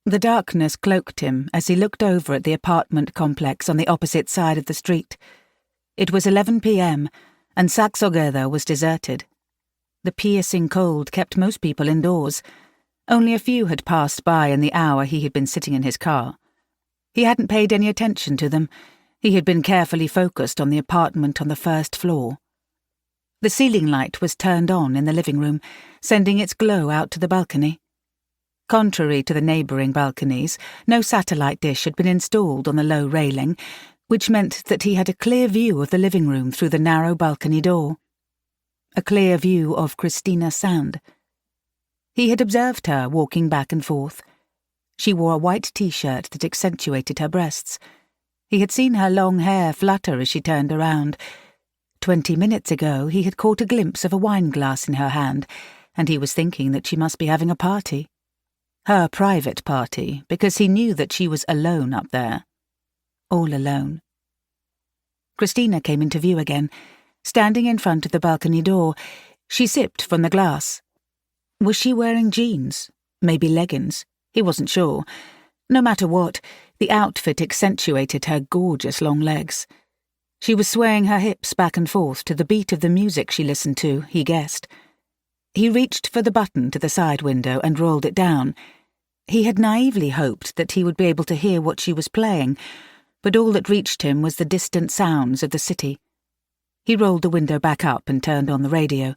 The darkness cloaked him as he looked over at the apartment complex on the opposite side of the street. It was 11 p.m, and SAGA was deserted. The piercing cold kept most people indoors. Only a few had passed by in the hour he had been sitting in his car. He hadn't paid any attention to them. He had been carefully focused on the apartment on the first floor. The ceiling light was turned on in the living room, sending its glow out to the balcony. Contrary to the neighbouring balconies, no satellite dish had been installed on the low railing, which meant that he had a clear view of the living room through the narrow balcony door. A clear view of Christina Sand. He had observed her walking back and forth. She wore a white t-shirt that accentuated her breasts. He had seen her long hair flutter as she turned around. 20 minutes ago he had caught a glimpse of a wine glass in her hand, and he was thinking that she must be having a party. Her private party, because he knew that she was alone up there. All alone. Christina came into view again. Standing in front of the balcony door, she sipped from the glass. Was she wearing jeans? Maybe leggings? He wasn't sure. No matter what, the outfit accentuated her gorgeous long legs. She was swaying her hips back and forth to the beat of the music she listened to, he guessed. He reached for the button to the side window and rolled it down. He had naively hoped that he would be able to hear what she was playing, but all that reached him was the distant sounds of the city. He rolled the window back up and turned on the radio.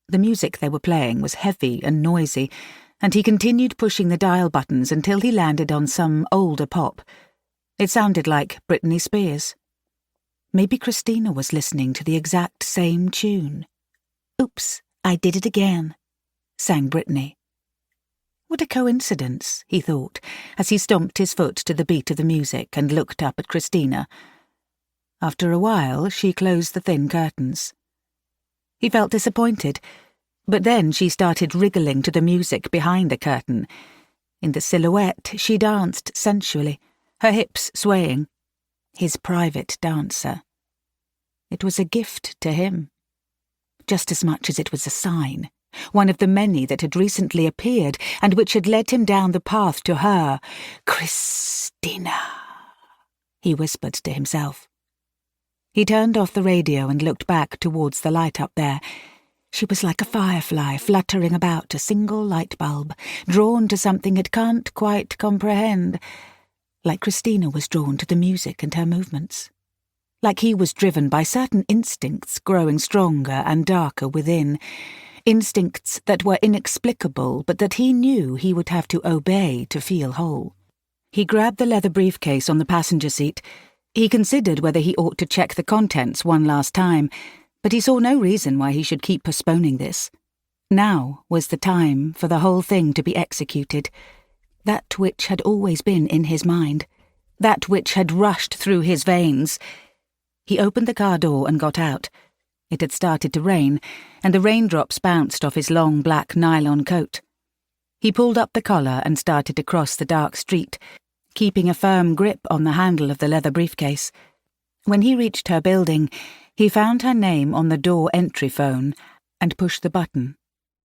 The music they were playing was heavy and noisy, and he continued pushing the dial buttons until he landed on some older pop. It sounded like Britney Spears. Maybe Christina was listening to the exact same tune. Oops, I did it again, sang Britney. What a coincidence, he thought, as he stomped his foot to the beat of the music and looked up at Christina. After a while, she closed the thin curtains. He felt disappointed, but then she started wriggling to the music behind the curtain. In the silhouette, she danced sensually, her hips swaying. His private dancer. It was a gift to him. Just as much as it was a sign, one of the many that had recently appeared and which had led him down the path to her. Christina, he whispered to himself. He turned off the radio and looked back towards the light up there. She was like a firefly fluttering about a single light bulb, drawn to something it can't quite comprehend. Like Christina was drawn to the music and her movements. Like he was driven by certain instincts growing stronger and darker within, instincts that were inexplicable but that he knew he would have to obey to feel whole. He grabbed the leather briefcase on the passenger seat. He considered whether he ought to check the contents one last time, but he saw no reason why he should keep postponing this. Now was the time for the whole thing to be executed, that which had always been in his mind, that which had rushed through his veins. He opened the car door and got out. It had started to rain, and the raindrops bounced off his long black nylon coat. He pulled up the collar and started to cross the dark street, keeping a firm grip on the handle of the leather briefcase. When he reached her building, he found her name on the door entry phone and pushed the button.